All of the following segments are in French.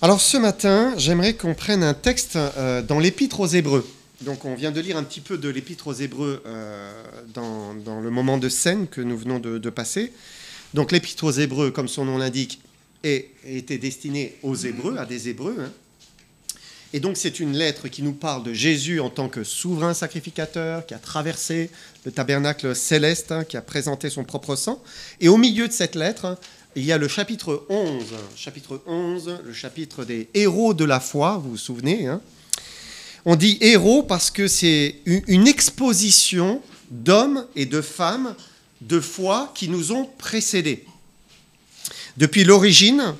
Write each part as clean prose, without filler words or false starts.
Alors ce matin, j'aimerais qu'on prenne un texte dans l'Épître aux Hébreux. Donc on vient de lire un petit peu de l'Épître aux Hébreux dans le moment de scène que nous venons de passer. Donc l'Épître aux Hébreux, comme son nom l'indique, était destiné aux Hébreux, à des Hébreux. Et donc c'est une lettre qui nous parle de Jésus en tant que souverain sacrificateur, qui a traversé le tabernacle céleste, qui a présenté son propre sang. Et au milieu de cette lettre, il y a le chapitre 11, le chapitre des héros de la foi, vous vous souvenez. On dit héros parce que c'est une exposition d'hommes et de femmes de foi qui nous ont précédés. Depuis l'origine,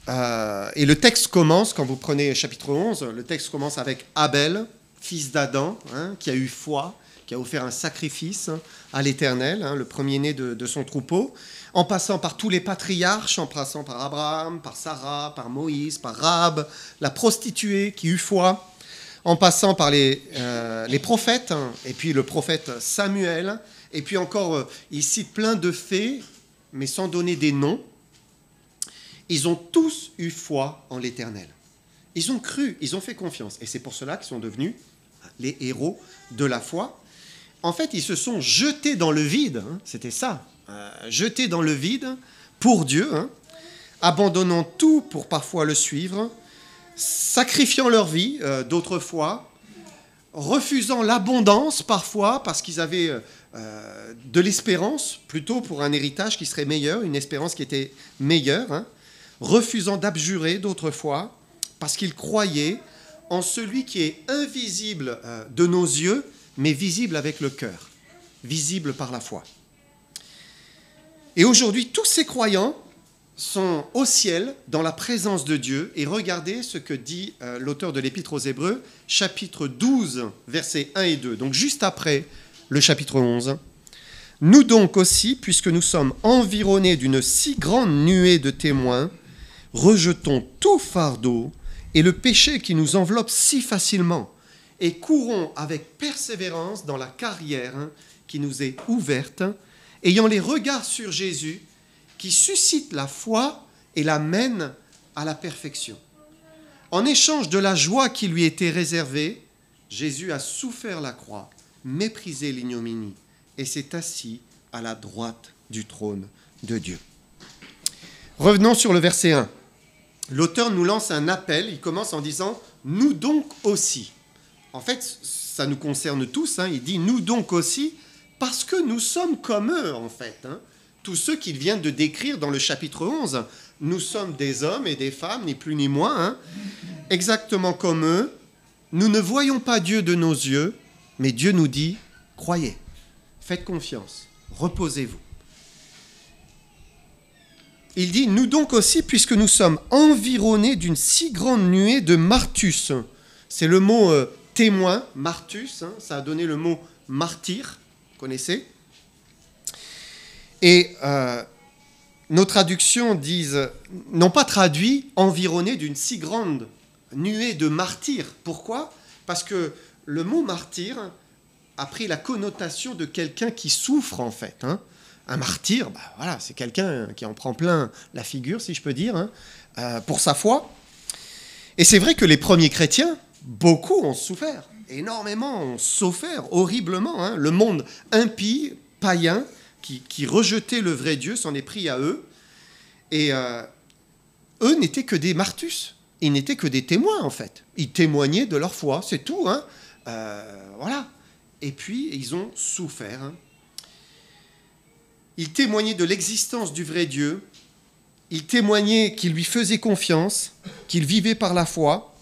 et le texte commence, quand vous prenez chapitre 11, le texte commence avec Abel, fils d'Adam, qui a eu foi, qui a offert un sacrifice à l'Éternel, le premier-né de son troupeau, en passant par tous les patriarches, en passant par Abraham, par Sarah, par Moïse, par Rahab, la prostituée qui eut foi, en passant par les prophètes, et puis le prophète Samuel, et puis encore, il cite plein de faits, mais sans donner des noms. Ils ont tous eu foi en l'Éternel. Ils ont cru, ils ont fait confiance. Et c'est pour cela qu'ils sont devenus les héros de la foi. En fait, ils se sont jetés dans le vide, c'était ça, jetés dans le vide pour Dieu, abandonnant tout pour parfois le suivre, sacrifiant leur vie d'autres fois, refusant l'abondance parfois parce qu'ils avaient de l'espérance, plutôt pour un héritage qui serait meilleur, une espérance qui était meilleure, refusant d'abjurer d'autres fois parce qu'ils croyaient en celui qui est invisible de nos yeux, mais visible avec le cœur, visible par la foi. Et aujourd'hui, tous ces croyants sont au ciel, dans la présence de Dieu, et regardez ce que dit l'auteur de l'Épître aux Hébreux, chapitre 12, versets 1 et 2, donc juste après le chapitre 11. « Nous donc aussi, puisque nous sommes environnés d'une si grande nuée de témoins, rejetons tout fardeau et le péché qui nous enveloppe si facilement, et courons avec persévérance dans la carrière qui nous est ouverte, ayant les regards sur Jésus, qui suscite la foi et la mène à la perfection. En échange de la joie qui lui était réservée, Jésus a souffert la croix, méprisé l'ignominie, et s'est assis à la droite du trône de Dieu. » Revenons sur le verset 1. L'auteur nous lance un appel, il commence en disant « Nous donc aussi ». En fait, ça nous concerne tous, il dit « Nous donc aussi », parce que nous sommes comme eux, en fait. Tous ceux qu'il vient de décrire dans le chapitre 11, nous sommes des hommes et des femmes, ni plus ni moins, exactement comme eux. Nous ne voyons pas Dieu de nos yeux, mais Dieu nous dit « Croyez, faites confiance, reposez-vous ». Il dit « Nous donc aussi, puisque nous sommes environnés d'une si grande nuée de martus ». C'est le mot témoin, martus, ça a donné le mot martyr, vous connaissez. Et nos traductions n'ont pas traduit « environné d'une si grande nuée de martyrs ». Pourquoi ? Parce que le mot martyr a pris la connotation de quelqu'un qui souffre, en fait. Un martyr, voilà, c'est quelqu'un qui en prend plein la figure, si je peux dire, pour sa foi. Et c'est vrai que les premiers chrétiens, beaucoup ont souffert, énormément ont souffert, horriblement. Le monde impie, païen, qui rejetait le vrai Dieu, s'en est pris à eux. Et eux n'étaient que des martus, ils n'étaient que des témoins, en fait. Ils témoignaient de leur foi, c'est tout. Voilà. Et puis, ils ont souffert. Ils témoignaient de l'existence du vrai Dieu. Ils témoignaient qu'ils lui faisaient confiance, qu'ils vivaient par la foi.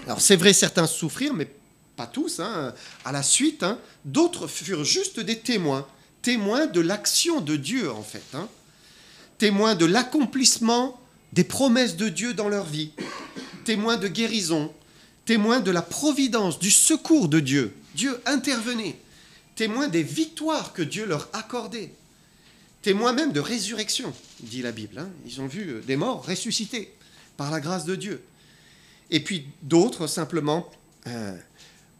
Alors c'est vrai, certains souffrirent, mais pas tous. À la suite, d'autres furent juste des témoins. Témoins de l'action de Dieu, en fait. Témoins de l'accomplissement des promesses de Dieu dans leur vie. Témoins de guérison. Témoins de la providence, du secours de Dieu. Dieu intervenait. Témoins des victoires que Dieu leur accordait. Témoins même de résurrection, dit la Bible. Ils ont vu des morts ressuscités par la grâce de Dieu. Et puis d'autres, simplement,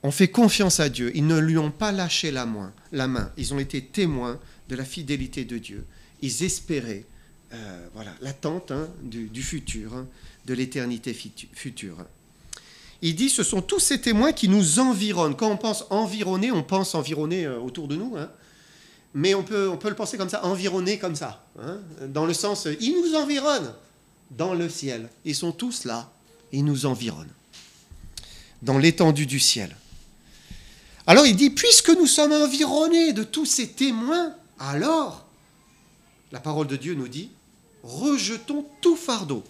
ont fait confiance à Dieu. Ils ne lui ont pas lâché la main. Ils ont été témoins de la fidélité de Dieu. Ils espéraient voilà, l'attente du futur, de l'éternité future. Il dit, ce sont tous ces témoins qui nous environnent. Quand on pense environner, on pense environner autour de nous, mais on peut le penser comme ça, environner comme ça, dans le sens, ils nous environnent dans le ciel. Ils sont tous là, ils nous environnent, dans l'étendue du ciel. Alors il dit, puisque nous sommes environnés de tous ces témoins, alors, la parole de Dieu nous dit, rejetons tout fardeau.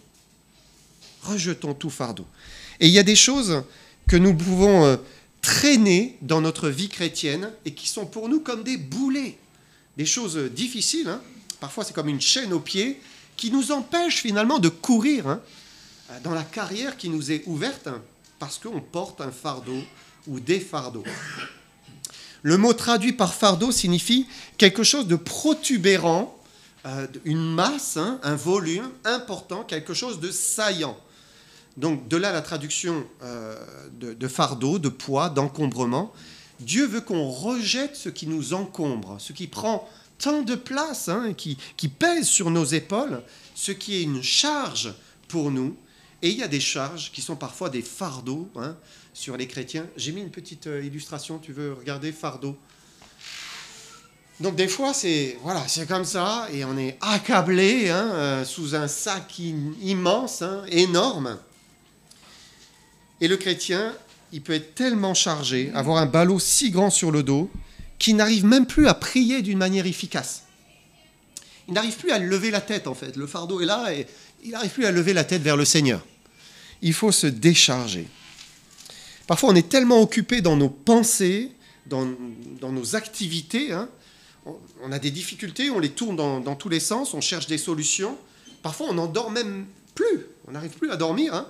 Rejetons tout fardeau. Et il y a des choses que nous pouvons traîner dans notre vie chrétienne et qui sont pour nous comme des boulets. Des choses difficiles, parfois c'est comme une chaîne aux pieds, qui nous empêche finalement de courir dans la carrière qui nous est ouverte parce qu'on porte un fardeau ou des fardeaux. Le mot traduit par fardeau signifie quelque chose de protubérant, une masse, un volume important, quelque chose de saillant. Donc de là la traduction de fardeau, de poids, d'encombrement. Dieu veut qu'on rejette ce qui nous encombre, ce qui prend tant de place, qui pèse sur nos épaules, ce qui est une charge pour nous. Et il y a des charges qui sont parfois des fardeaux sur les chrétiens. J'ai mis une petite illustration, tu veux regarder, fardeau. Donc des fois, c'est comme ça, et on est accablé sous un sac immense, énorme. Et le chrétien, il peut être tellement chargé, avoir un ballot si grand sur le dos, qu'il n'arrive même plus à prier d'une manière efficace. Il n'arrive plus à lever la tête, en fait. Le fardeau est là, et il n'arrive plus à lever la tête vers le Seigneur. Il faut se décharger. Parfois, on est tellement occupé dans nos pensées, dans nos activités, on a des difficultés, on les tourne dans tous les sens, on cherche des solutions. Parfois, on n'en dort même plus. On n'arrive plus à dormir,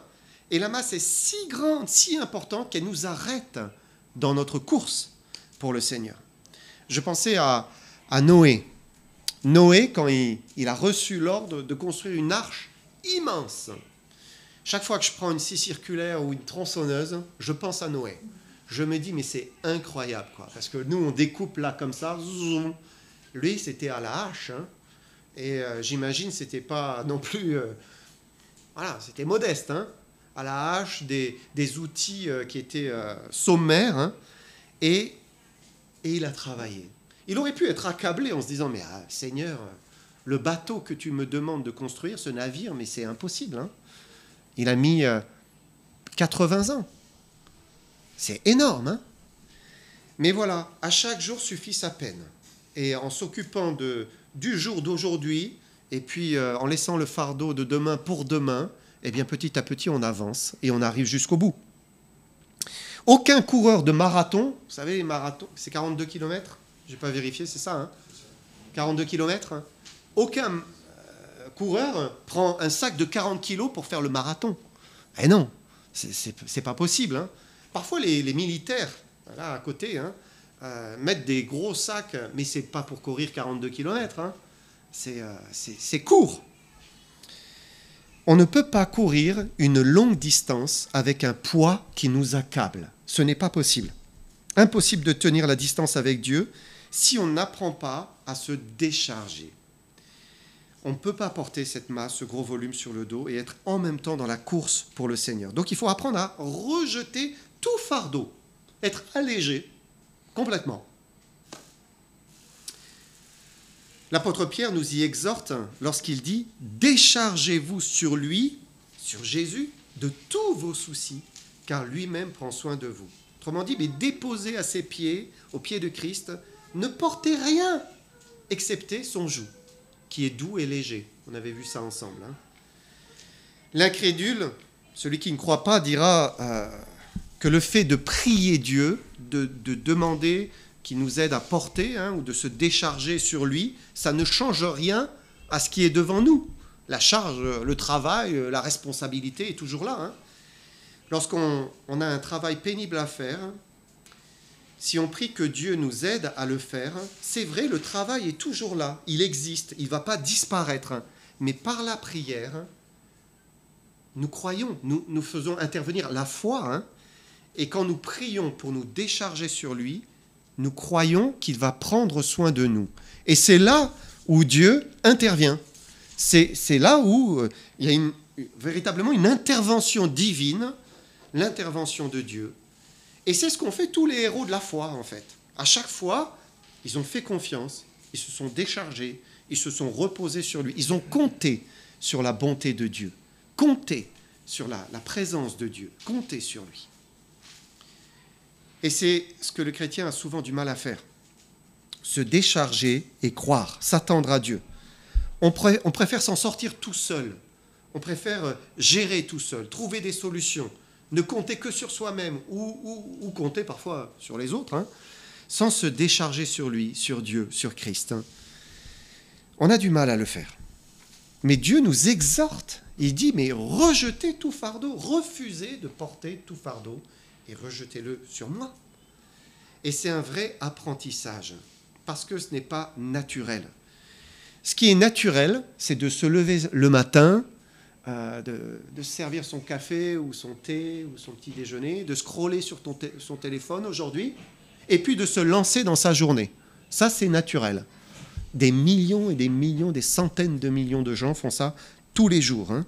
Et la masse est si grande, si importante, qu'elle nous arrête dans notre course pour le Seigneur. Je pensais à Noé. Noé, quand il a reçu l'ordre de construire une arche immense. Chaque fois que je prends une scie circulaire ou une tronçonneuse, je pense à Noé. Je me dis, mais c'est incroyable, quoi. Parce que nous, on découpe là comme ça. Zoom. Lui, c'était à la hache. Et j'imagine, c'était pas non plus... c'était modeste, à la hache, des outils qui étaient sommaires, et il a travaillé. Il aurait pu être accablé en se disant, mais Seigneur, le bateau que tu me demandes de construire, ce navire, mais c'est impossible. Il a mis 80 ans. C'est énorme. Mais voilà, à chaque jour suffit sa peine. Et en s'occupant du jour d'aujourd'hui, et puis en laissant le fardeau de demain pour demain, eh bien petit à petit on avance et on arrive jusqu'au bout. Aucun coureur de marathon, vous savez les marathons, c'est 42 km, je n'ai pas vérifié, c'est ça, 42 km. Aucun coureur prend un sac de 40 kg pour faire le marathon. Eh non, c'est pas possible. Parfois les militaires, là à côté, mettent des gros sacs, mais c'est pas pour courir 42 km, c'est court. On ne peut pas courir une longue distance avec un poids qui nous accable. Ce n'est pas possible. Impossible de tenir la distance avec Dieu si on n'apprend pas à se décharger. On ne peut pas porter cette masse, ce gros volume sur le dos et être en même temps dans la course pour le Seigneur. Donc il faut apprendre à rejeter tout fardeau, être allégé complètement. L'apôtre Pierre nous y exhorte lorsqu'il dit « Déchargez-vous sur lui, sur Jésus, de tous vos soucis, car lui-même prend soin de vous. » Autrement dit, mais déposez à ses pieds, aux pieds de Christ, ne portez rien, excepté son joug, qui est doux et léger. On avait vu ça ensemble. L'incrédule, celui qui ne croit pas, dira que le fait de prier Dieu, de demander qu'il nous aide à porter ou de se décharger sur lui, ça ne change rien à ce qui est devant nous. La charge, le travail, la responsabilité est toujours là. Lorsqu'on a un travail pénible à faire, si on prie que Dieu nous aide à le faire, c'est vrai, le travail est toujours là, il existe, il ne va pas disparaître. Mais par la prière, nous croyons, nous faisons intervenir la foi, et quand nous prions pour nous décharger sur lui, nous croyons qu'il va prendre soin de nous. Et c'est là où Dieu intervient. C'est là où il y a véritablement une intervention divine, l'intervention de Dieu. Et c'est ce qu'ont fait tous les héros de la foi, en fait. À chaque fois, ils ont fait confiance, ils se sont déchargés, ils se sont reposés sur lui. Ils ont compté sur la bonté de Dieu, compté sur la présence de Dieu, compté sur lui. Et c'est ce que le chrétien a souvent du mal à faire. Se décharger et croire, s'attendre à Dieu. On préfère s'en sortir tout seul. On préfère gérer tout seul, trouver des solutions, ne compter que sur soi-même ou compter parfois sur les autres, hein, sans se décharger sur lui, sur Dieu, sur Christ. Hein. On a du mal à le faire. Mais Dieu nous exhorte. Il dit, mais rejetez tout fardeau, refusez de porter tout fardeau et rejetez-le sur moi. Et c'est un vrai apprentissage, parce que ce n'est pas naturel. Ce qui est naturel, c'est de se lever le matin, de servir son café ou son thé ou son petit déjeuner, de scroller sur son téléphone aujourd'hui, et puis de se lancer dans sa journée. Ça, c'est naturel. Des millions et des millions, des centaines de millions de gens font ça tous les jours. Hein.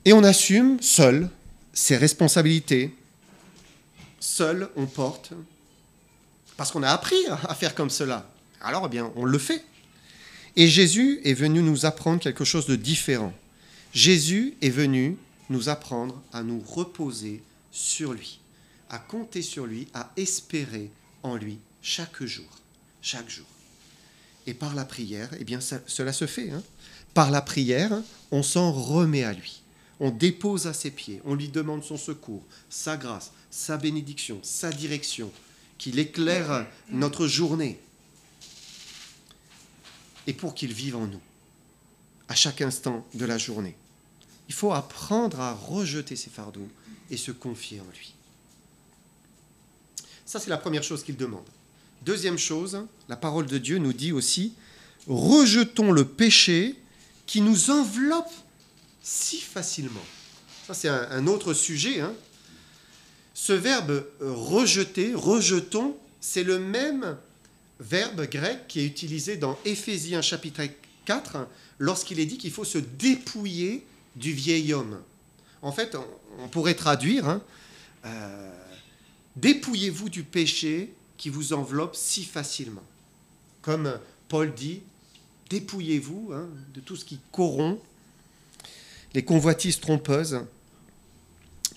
Et on assume seul ses responsabilités. Seul, on porte, parce qu'on a appris à faire comme cela. Alors, eh bien, on le fait. Et Jésus est venu nous apprendre quelque chose de différent. Jésus est venu nous apprendre à nous reposer sur lui, à compter sur lui, à espérer en lui chaque jour. Chaque jour. Et par la prière, eh bien, cela se fait. Hein. Par la prière, on s'en remet à lui. On dépose à ses pieds, on lui demande son secours, sa grâce, sa bénédiction, sa direction, qu'il éclaire notre journée. Et pour qu'il vive en nous, à chaque instant de la journée. Il faut apprendre à rejeter ses fardeaux et se confier en lui. Ça, c'est la première chose qu'il demande. Deuxième chose, la parole de Dieu nous dit aussi, rejetons le péché qui nous enveloppe si facilement. Ça, c'est un autre sujet. Hein. Ce verbe rejeter, rejetons, c'est le même verbe grec qui est utilisé dans Éphésiens chapitre 4, lorsqu'il est dit qu'il faut se dépouiller du vieil homme. En fait, on pourrait traduire, hein, dépouillez-vous du péché qui vous enveloppe si facilement. Comme Paul dit, dépouillez-vous hein, de tout ce qui corrompt, les convoitises trompeuses.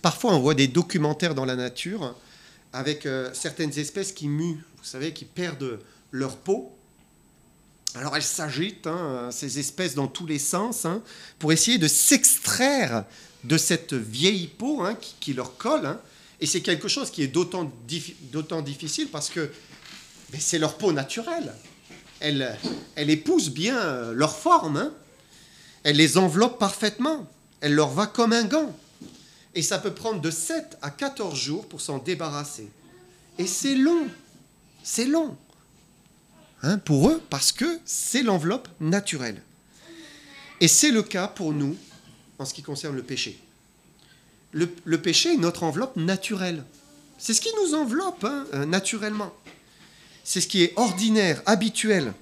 Parfois, on voit des documentaires dans la nature avec certaines espèces qui muent, vous savez, qui perdent leur peau. Alors, elles s'agitent, hein, ces espèces dans tous les sens, hein, pour essayer de s'extraire de cette vieille peau hein, qui leur colle. Hein. Et c'est quelque chose qui est d'autant difficile parce que c'est leur peau naturelle. Elle épouse bien leur forme. Hein. Elle les enveloppe parfaitement. Elle leur va comme un gant. Et ça peut prendre de 7 à 14 jours pour s'en débarrasser. Et c'est long. C'est long. Hein, pour eux, parce que c'est l'enveloppe naturelle. Et c'est le cas pour nous en ce qui concerne le péché. Le péché est notre enveloppe naturelle. C'est ce qui nous enveloppe hein, naturellement. C'est ce qui est ordinaire, habituel.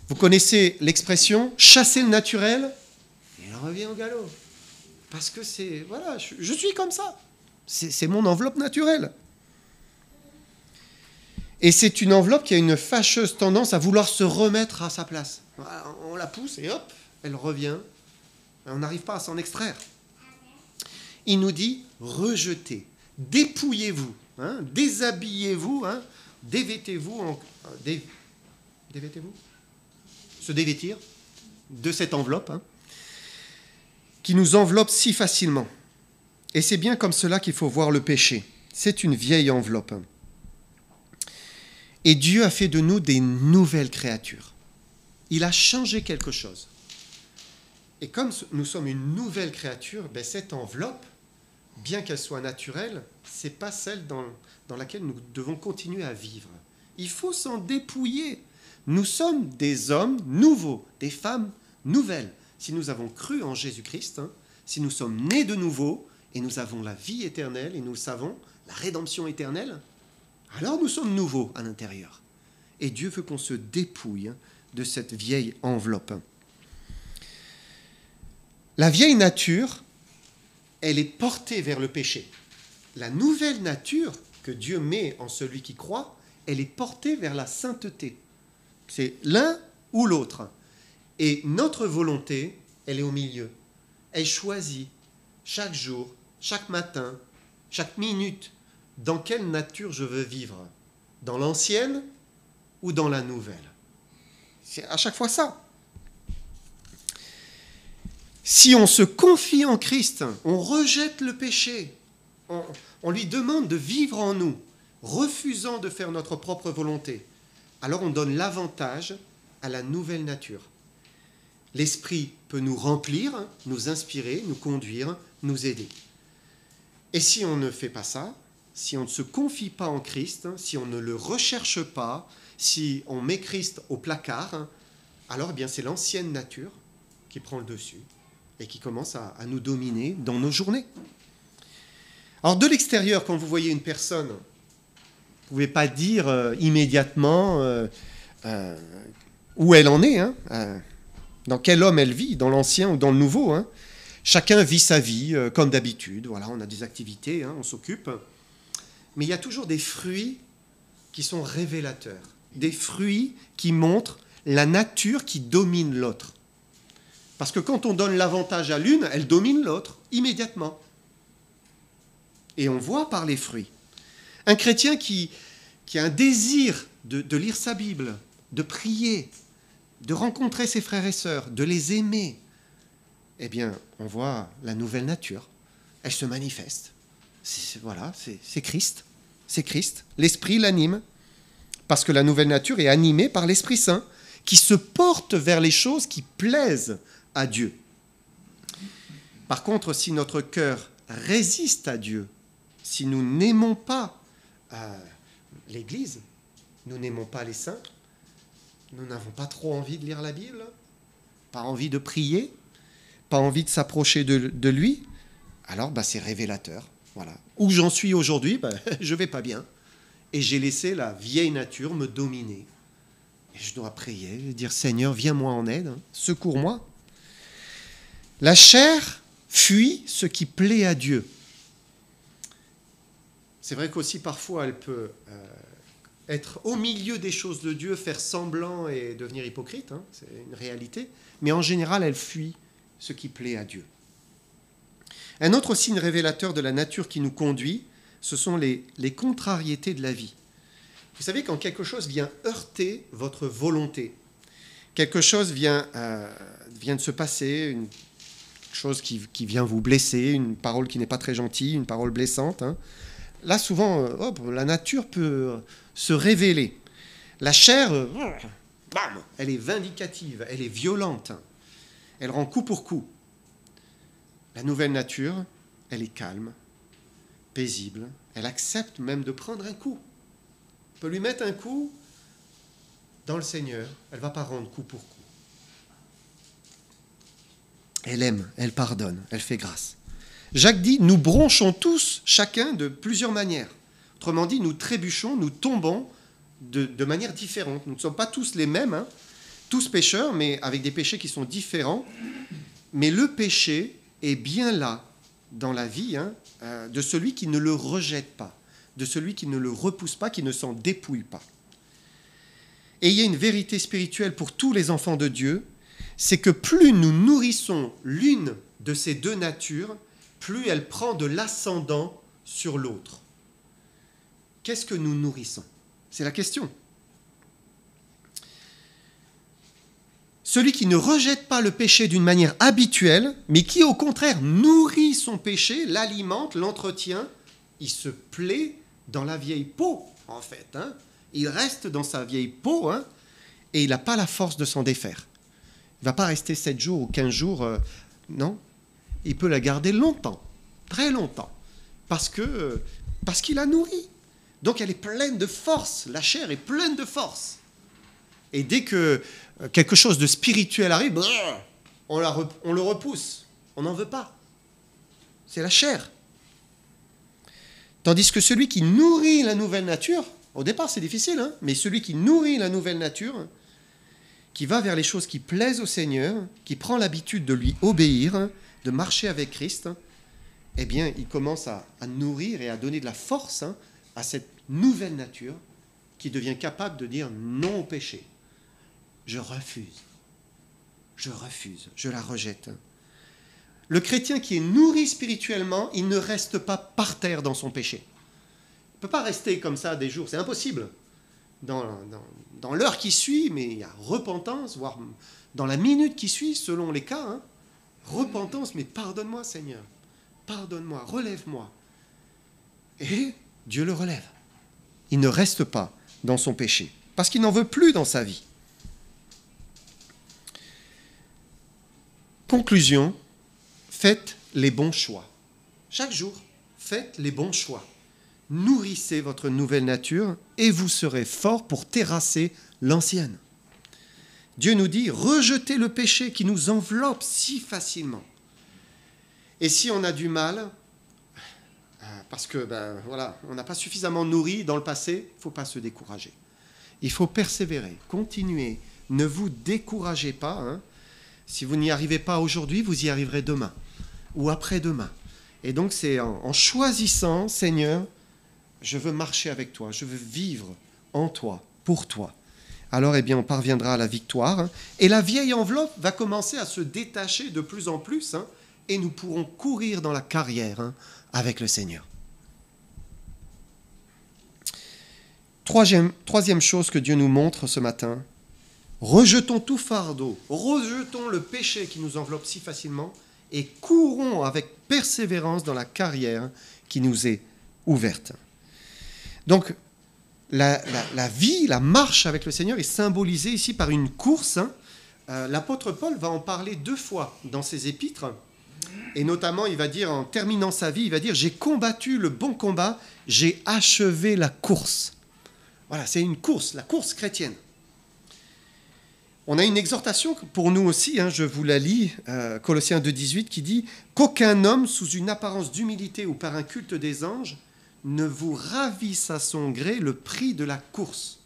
Vous connaissez l'expression « chasser le naturel » et il revient au galop. Parce que c'est, voilà, je suis comme ça. C'est mon enveloppe naturelle. Et c'est une enveloppe qui a une fâcheuse tendance à vouloir se remettre à sa place. On la pousse et hop, elle revient. On n'arrive pas à s'en extraire. Il nous dit « rejetez, dépouillez-vous, hein, déshabillez-vous, hein, dévêtez-vous, dévêtez-vous, se dévêtir de cette enveloppe hein, qui nous enveloppe si facilement. » Et c'est bien comme cela qu'il faut voir le péché. C'est une vieille enveloppe. Et Dieu a fait de nous des nouvelles créatures. Il a changé quelque chose. Et comme nous sommes une nouvelle créature, ben cette enveloppe, bien qu'elle soit naturelle, ce n'est pas celle dans laquelle nous devons continuer à vivre. Il faut s'en dépouiller. Nous sommes des hommes nouveaux, des femmes nouvelles. Si nous avons cru en Jésus-Christ, hein, si nous sommes nés de nouveau, et nous avons la vie éternelle, et nous savons la rédemption éternelle, alors nous sommes nouveaux à l'intérieur. Et Dieu veut qu'on se dépouille de cette vieille enveloppe. La vieille nature, elle est portée vers le péché. La nouvelle nature que Dieu met en celui qui croit, elle est portée vers la sainteté. C'est l'un ou l'autre. Et notre volonté, elle est au milieu. Elle choisit chaque jour, chaque matin, chaque minute, dans quelle nature je veux vivre. Dans l'ancienne ou dans la nouvelle. C'est à chaque fois ça. Si on se confie en Christ, on rejette le péché, on lui demande de vivre en nous, refusant de faire notre propre volonté, alors on donne l'avantage à la nouvelle nature. L'Esprit peut nous remplir, nous inspirer, nous conduire, nous aider. Et si on ne fait pas ça, si on ne se confie pas en Christ, si on ne le recherche pas, si on met Christ au placard, alors eh bien c'est l'ancienne nature qui prend le dessus et qui commence à nous dominer dans nos journées. Alors de l'extérieur, quand vous voyez une personne, vous ne pouvez pas dire immédiatement où elle en est, dans quel homme elle vit, dans l'ancien ou dans le nouveau. Chacun vit sa vie comme d'habitude, voilà, on a des activités, on s'occupe. Mais il y a toujours des fruits qui sont révélateurs, des fruits qui montrent la nature qui domine l'autre. Parce que quand on donne l'avantage à l'une, elle domine l'autre immédiatement. Et on voit par les fruits. Un chrétien qui a un désir de lire sa Bible, de prier, de rencontrer ses frères et sœurs, de les aimer, eh bien, on voit la nouvelle nature. Elle se manifeste. C'est Christ. C'est Christ. L'Esprit l'anime. Parce que la nouvelle nature est animée par l'Esprit Saint, qui se porte vers les choses qui plaisent à Dieu. Par contre, si notre cœur résiste à Dieu, si nous n'aimons pas l'Église, nous n'aimons pas les saints, nous n'avons pas trop envie de lire la Bible, pas envie de prier, pas envie de s'approcher de lui, alors c'est révélateur. Voilà. Où j'en suis aujourd'hui, je ne vais pas bien. Et j'ai laissé la vieille nature me dominer. Et je dois prier, dire Seigneur, viens-moi en aide, secours-moi. La chair fuit ce qui plaît à Dieu. C'est vrai qu'aussi parfois elle peut être au milieu des choses de Dieu, faire semblant et devenir hypocrite, c'est une réalité. Mais en général, elle fuit ce qui plaît à Dieu. Un autre signe révélateur de la nature qui nous conduit, ce sont les contrariétés de la vie. Vous savez, quand quelque chose vient heurter votre volonté, quelque chose vient de se passer, une chose qui vient vous blesser, une parole qui n'est pas très gentille, une parole blessante, là, souvent, la nature peut se révéler. La chair, elle est vindicative, elle est violente, elle rend coup pour coup. La nouvelle nature, elle est calme, paisible, elle accepte même de prendre un coup. On peut lui mettre un coup dans le Seigneur, elle ne va pas rendre coup pour coup. Elle aime, elle pardonne, elle fait grâce. Jacques dit, nous bronchons tous, chacun, de plusieurs manières. Autrement dit, nous trébuchons, nous tombons de manière différente. Nous ne sommes pas tous les mêmes, tous pécheurs, mais avec des péchés qui sont différents. Mais le péché est bien là, dans la vie, de celui qui ne le rejette pas, de celui qui ne le repousse pas, qui ne s'en dépouille pas. Et il y a une vérité spirituelle pour tous les enfants de Dieu, c'est que plus nous nourrissons l'une de ces deux natures, plus elle prend de l'ascendant sur l'autre. Qu'est-ce que nous nourrissons? C'est la question. Celui qui ne rejette pas le péché d'une manière habituelle, mais qui au contraire nourrit son péché, l'alimente, l'entretient, il se plaît dans la vieille peau, en fait. Il reste dans sa vieille peau, et il n'a pas la force de s'en défaire. Il ne va pas rester 7 jours ou 15 jours, non. Il peut la garder longtemps, très longtemps, parce qu'il a nourri. Donc elle est pleine de force, la chair est pleine de force. Et dès que quelque chose de spirituel arrive, on le repousse, on n'en veut pas. C'est la chair. Tandis que celui qui nourrit la nouvelle nature, au départ c'est difficile, mais celui qui nourrit la nouvelle nature, qui va vers les choses qui plaisent au Seigneur, qui prend l'habitude de lui obéir, de marcher avec Christ, eh bien, il commence à nourrir et à donner de la force à cette nouvelle nature qui devient capable de dire non au péché. Je refuse, je la rejette. Le chrétien qui est nourri spirituellement, il ne reste pas par terre dans son péché. Il ne peut pas rester comme ça des jours, c'est impossible. Dans l'heure qui suit, mais il y a repentance, voire dans la minute qui suit, selon les cas, repentance, mais pardonne-moi Seigneur, pardonne-moi, relève-moi. Et Dieu le relève. Il ne reste pas dans son péché, parce qu'il n'en veut plus dans sa vie. Conclusion, faites les bons choix. Chaque jour, faites les bons choix. Nourrissez votre nouvelle nature et vous serez fort pour terrasser l'ancienne. Dieu nous dit, rejetez le péché qui nous enveloppe si facilement. Et si on a du mal, parce que on n'a pas suffisamment nourri dans le passé, il ne faut pas se décourager. Il faut persévérer, continuer, ne vous découragez pas. Si vous n'y arrivez pas aujourd'hui, vous y arriverez demain ou après-demain. Et donc c'est en choisissant, Seigneur, je veux marcher avec toi, je veux vivre en toi, pour toi. Alors, on parviendra à la victoire. Et la vieille enveloppe va commencer à se détacher de plus en plus, et nous pourrons courir dans la carrière avec le Seigneur. Troisième chose que Dieu nous montre ce matin, rejetons tout fardeau, rejetons le péché qui nous enveloppe si facilement, et courons avec persévérance dans la carrière qui nous est ouverte. Donc, la vie, la marche avec le Seigneur est symbolisée ici par une course. L'apôtre Paul va en parler 2 fois dans ses épîtres. Et notamment, il va dire, en terminant sa vie, il va dire « J'ai combattu le bon combat, j'ai achevé la course ». Voilà, c'est une course, la course chrétienne. On a une exhortation pour nous aussi, je vous la lis, Colossiens 2,18, qui dit « Qu'aucun homme, sous une apparence d'humilité ou par un culte des anges, ne vous ravisse à son gré le prix de la course. »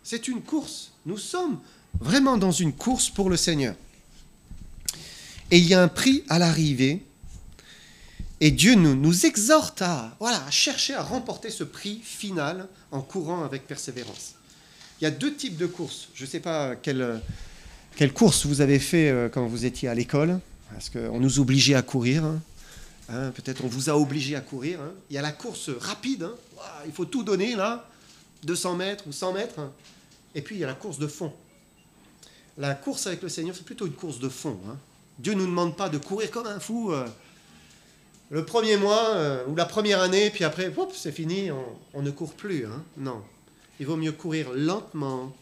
C'est une course. Nous sommes vraiment dans une course pour le Seigneur. Et il y a un prix à l'arrivée. Et Dieu nous exhorte à chercher à remporter ce prix final en courant avec persévérance. Il y a 2 types de courses. Je ne sais pas quelle course vous avez fait quand vous étiez à l'école, parce qu'on nous obligeait à courir. Peut-être on vous a obligé à courir. Il y a la course rapide. Il faut tout donner, là. 200 mètres ou 100 mètres. Et puis, il y a la course de fond. La course avec le Seigneur, c'est plutôt une course de fond. Dieu ne nous demande pas de courir comme un fou le premier mois ou la première année, puis après, c'est fini, on ne court plus. Non. Il vaut mieux courir lentement,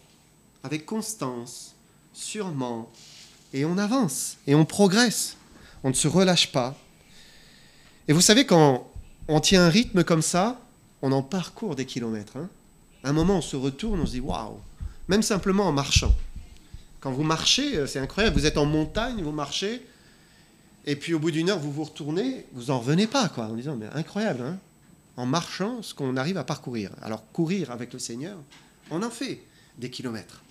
avec constance, sûrement, et on avance, et on progresse. On ne se relâche pas. Et vous savez, quand on tient un rythme comme ça, on en parcourt des kilomètres. À un moment, on se retourne, on se dit « Waouh !» Même simplement en marchant. Quand vous marchez, c'est incroyable, vous êtes en montagne, vous marchez, et puis au bout d'1 heure, vous vous retournez, vous n'en revenez pas, en disant « Mais incroyable, en marchant, ce qu'on arrive à parcourir. » Alors, courir avec le Seigneur, on en fait des kilomètres.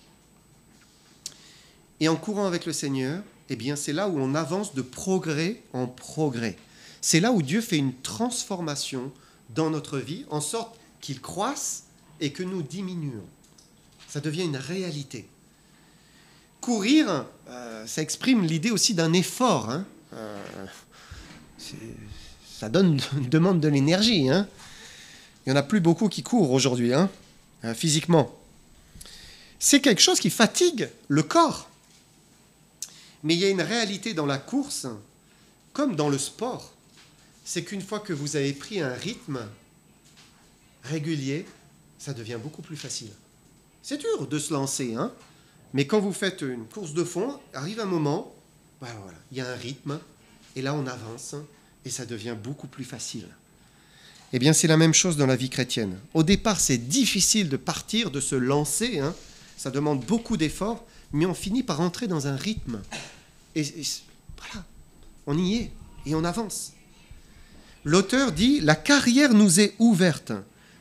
Et en courant avec le Seigneur, c'est là où on avance de progrès en progrès. C'est là où Dieu fait une transformation dans notre vie, en sorte qu'il croisse et que nous diminuons. Ça devient une réalité. Courir, ça exprime l'idée aussi d'un effort. Ça demande de l'énergie. Il n'y en a plus beaucoup qui courent aujourd'hui, physiquement. C'est quelque chose qui fatigue le corps. Mais il y a une réalité dans la course, comme dans le sport. C'est qu'une fois que vous avez pris un rythme régulier, ça devient beaucoup plus facile. C'est dur de se lancer, mais quand vous faites une course de fond, arrive un moment, il y a un rythme, et là on avance, et ça devient beaucoup plus facile. C'est la même chose dans la vie chrétienne. Au départ, c'est difficile de partir, de se lancer, ça demande beaucoup d'efforts, mais on finit par entrer dans un rythme. Et voilà, on y est, et on avance. L'auteur dit « La carrière nous est ouverte ».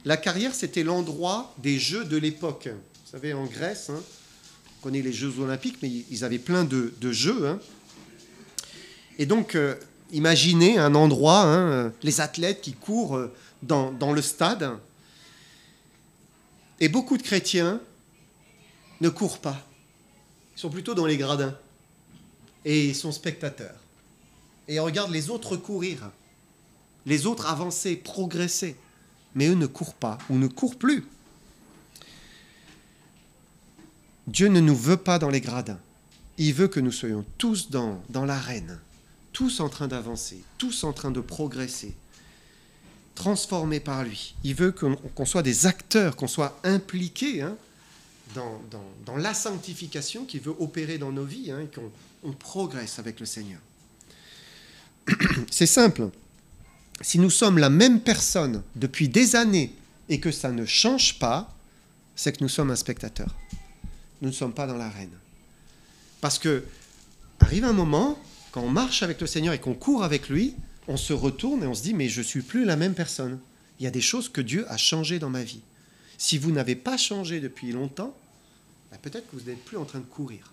La carrière, c'était l'endroit des jeux de l'époque. Vous savez, en Grèce, On connaît les Jeux olympiques, mais ils avaient plein de jeux. Hein. Et donc, imaginez un endroit, hein, les athlètes qui courent dans le stade. Et beaucoup de chrétiens ne courent pas. Ils sont plutôt dans les gradins. Et ils sont spectateurs. Et ils regardent les autres courir. Les autres avancer, progresser. Mais eux ne courent pas ou ne courent plus. Dieu ne nous veut pas dans les gradins. Il veut que nous soyons tous dans l'arène, tous en train d'avancer, tous en train de progresser, transformés par lui. Il veut qu'on soit des acteurs, qu'on soit impliqués hein, dans la sanctification qu'il veut opérer dans nos vies, hein, et qu'on progresse avec le Seigneur. C'est simple. Si nous sommes la même personne depuis des années et que ça ne change pas, c'est que nous sommes un spectateur. Nous ne sommes pas dans l'arène. Parce que arrive un moment, quand on marche avec le Seigneur et qu'on court avec lui, on se retourne et on se dit « mais je ne suis plus la même personne. Il y a des choses que Dieu a changées dans ma vie. » Si vous n'avez pas changé depuis longtemps, peut-être que vous n'êtes plus en train de courir.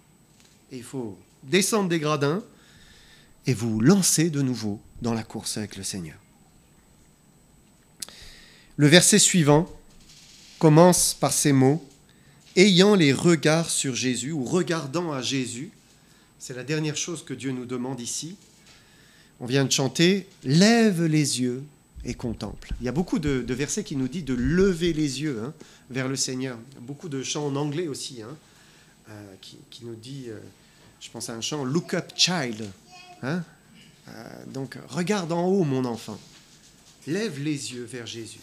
Et il faut descendre des gradins et vous lancer de nouveau dans la course avec le Seigneur. Le verset suivant commence par ces mots « ayant les regards sur Jésus » ou « regardant à Jésus ». C'est la dernière chose que Dieu nous demande ici. On vient de chanter « lève les yeux et contemple ». Il y a beaucoup de versets qui nous disent de lever les yeux hein, vers le Seigneur. Il y a beaucoup de chants en anglais aussi hein, qui nous dit, je pense à un chant « Look up child hein ». Donc, regarde en haut mon enfant. Lève les yeux vers Jésus.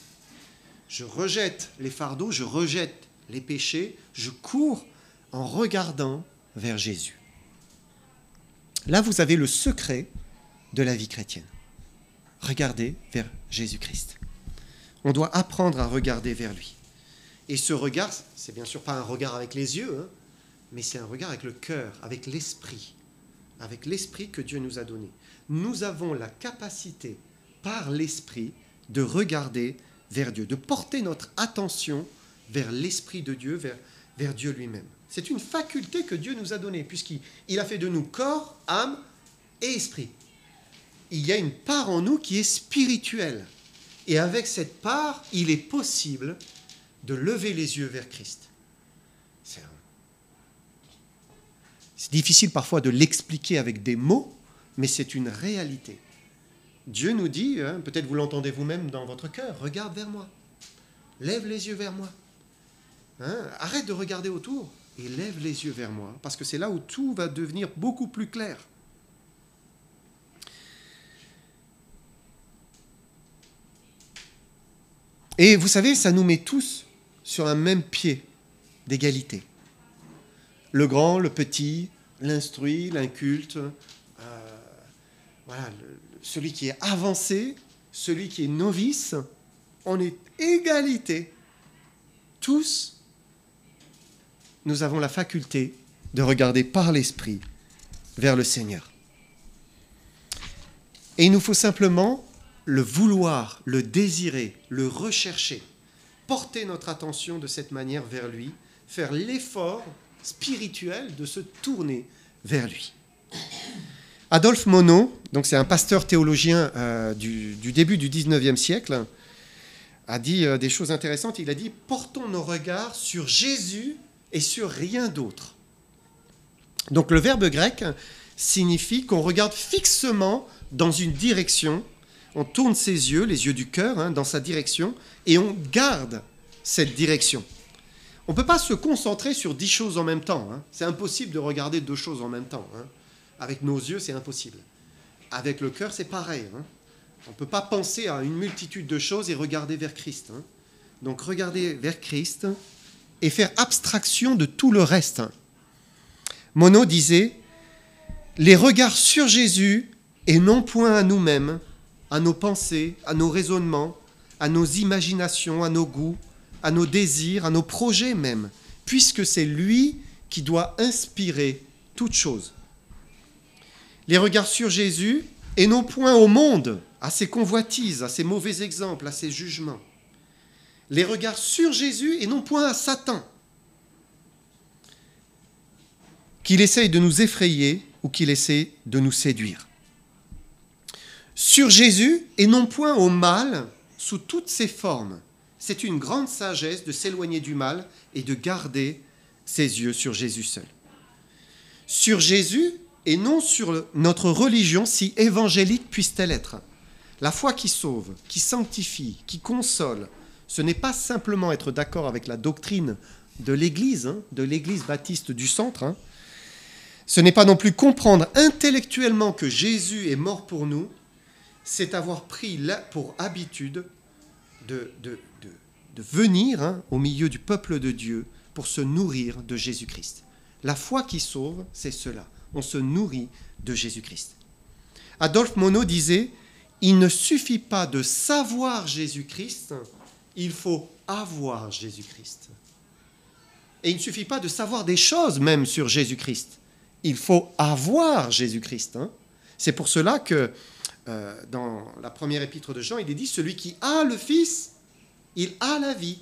Je rejette les fardeaux, je rejette les péchés, je cours en regardant vers Jésus. Là, vous avez le secret de la vie chrétienne. Regardez vers Jésus-Christ. On doit apprendre à regarder vers lui. Et ce regard, c'est bien sûr pas un regard avec les yeux, hein, mais c'est un regard avec le cœur, avec l'esprit que Dieu nous a donné. Nous avons la capacité, par l'esprit, de regarder vers Dieu, de porter notre attention vers l'Esprit de Dieu, vers Dieu lui-même. C'est une faculté que Dieu nous a donnée, puisqu'il a fait de nous corps, âme et esprit. Il y a une part en nous qui est spirituelle. Et avec cette part, il est possible de lever les yeux vers Christ. C'est difficile parfois de l'expliquer avec des mots, mais c'est une réalité. Dieu nous dit, hein, peut-être vous l'entendez vous-même dans votre cœur, regarde vers moi, lève les yeux vers moi. Hein, arrête de regarder autour et lève les yeux vers moi, parce que c'est là où tout va devenir beaucoup plus clair. Et vous savez, ça nous met tous sur un même pied d'égalité. Le grand, le petit, l'instruit, l'inculte, voilà, celui qui est avancé, celui qui est novice, on est égalité. Tous, nous avons la faculté de regarder par l'Esprit vers le Seigneur. Et il nous faut simplement le vouloir, le désirer, le rechercher, porter notre attention de cette manière vers lui, faire l'effort spirituel de se tourner vers lui. Adolphe Monod, donc c'est un pasteur théologien du début du 19e siècle, a dit des choses intéressantes. Il a dit « Portons nos regards sur Jésus et sur rien d'autre ». Donc le verbe grec signifie qu'on regarde fixement dans une direction, on tourne ses yeux, les yeux du cœur, hein, dans sa direction, et on garde cette direction. On ne peut pas se concentrer sur 10 choses en même temps. Hein. C'est impossible de regarder 2 choses en même temps. Hein. Avec nos yeux, c'est impossible. Avec le cœur, c'est pareil. Hein. On ne peut pas penser à une multitude de choses et regarder vers Christ. Hein. Donc, regarder vers Christ et faire abstraction de tout le reste. Hein. Monod disait « Les regards sur Jésus et non point à nous-mêmes, à nos pensées, à nos raisonnements, à nos imaginations, à nos goûts, à nos désirs, à nos projets même, puisque c'est lui qui doit inspirer toute chose. Les regards sur Jésus et non point au monde, à ses convoitises, à ses mauvais exemples, à ses jugements. Les regards sur Jésus et non point à Satan. qu'il essaye de nous effrayer ou qu'il essaie de nous séduire. Sur Jésus, et non point au mal sous toutes ses formes. C'est une grande sagesse de s'éloigner du mal et de garder ses yeux sur Jésus seul. Sur Jésus, et non sur notre religion, si évangélique puisse-t-elle être. La foi qui sauve, qui sanctifie, qui console, ce n'est pas simplement être d'accord avec la doctrine de l'Église baptiste du centre. Ce n'est pas non plus comprendre intellectuellement que Jésus est mort pour nous, c'est avoir pris pour habitude de venir au milieu du peuple de Dieu pour se nourrir de Jésus-Christ. La foi qui sauve, c'est cela. On se nourrit de Jésus-Christ. Adolphe Monod disait « Il ne suffit pas de savoir Jésus-Christ, il faut avoir Jésus-Christ. » Et il ne suffit pas de savoir des choses même sur Jésus-Christ. Il faut avoir Jésus-Christ. C'est pour cela que dans la première épître de Jean, il est dit « Celui qui a le Fils, il a la vie.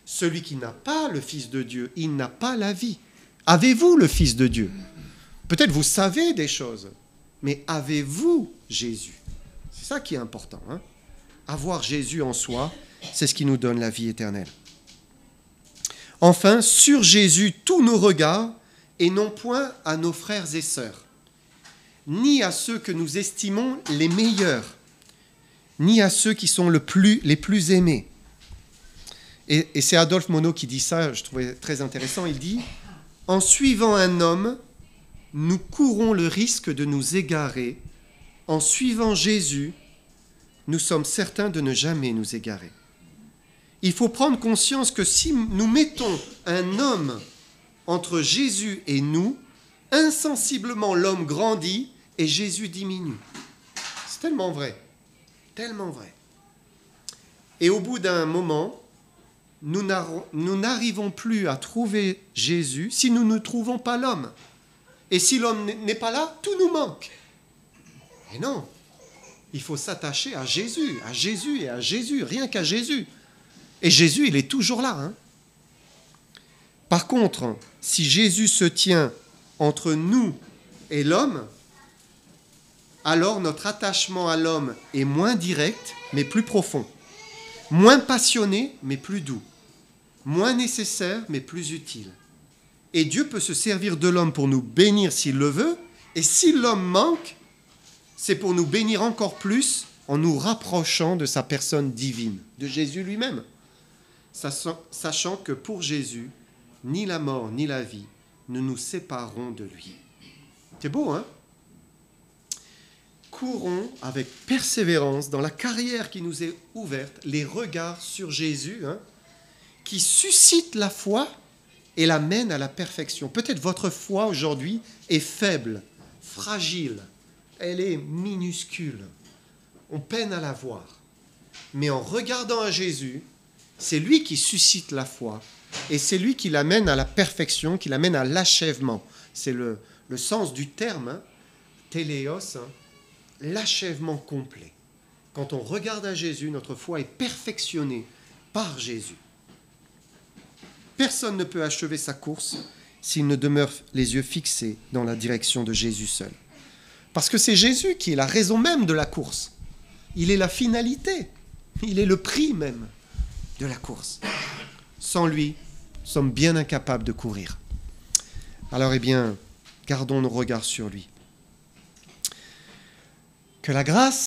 Celui qui n'a pas le Fils de Dieu, il n'a pas la vie. » Avez-vous le Fils de Dieu ? Peut-être vous savez des choses, mais avez-vous Jésus ? C'est ça qui est important. Avoir Jésus en soi, c'est ce qui nous donne la vie éternelle. Enfin, sur Jésus, tous nos regards, et non point à nos frères et sœurs, ni à ceux que nous estimons les meilleurs, ni à ceux qui sont les plus aimés. Et c'est Adolphe Monod qui dit ça, je trouvais très intéressant. Il dit « En suivant un homme, nous courons le risque de nous égarer. En suivant Jésus, nous sommes certains de ne jamais nous égarer. » Il faut prendre conscience que si nous mettons un homme entre Jésus et nous, insensiblement l'homme grandit et Jésus diminue. C'est tellement vrai, tellement vrai. Et au bout d'un moment, nous n'arrivons plus à trouver Jésus si nous ne trouvons pas l'homme. Et si l'homme n'est pas là, tout nous manque. Et non, il faut s'attacher à Jésus et à Jésus, rien qu'à Jésus. Et Jésus, il est toujours là. Par contre, si Jésus se tient entre nous et l'homme, alors notre attachement à l'homme est moins direct, mais plus profond. Moins passionné, mais plus doux. Moins nécessaire, mais plus utile. Et Dieu peut se servir de l'homme pour nous bénir s'il le veut, et si l'homme manque, c'est pour nous bénir encore plus en nous rapprochant de sa personne divine, de Jésus lui-même, sachant que pour Jésus, ni la mort ni la vie ne nous sépareront de lui. C'est beau, hein ? Courons avec persévérance dans la carrière qui nous est ouverte, les regards sur Jésus, qui suscite la foi et la mène à la perfection. Peut-être votre foi aujourd'hui est faible, fragile, elle est minuscule. On peine à la voir. Mais en regardant à Jésus, c'est lui qui suscite la foi et c'est lui qui l'amène à la perfection, qui l'amène à l'achèvement. C'est le sens du terme, téléos, l'achèvement complet. Quand on regarde à Jésus, notre foi est perfectionnée par Jésus. Personne ne peut achever sa course s'il ne demeure les yeux fixés dans la direction de Jésus seul. Parce que c'est Jésus qui est la raison même de la course. Il est la finalité. Il est le prix même de la course. Sans lui, nous sommes bien incapables de courir. Alors, gardons nos regards sur lui. Que la grâce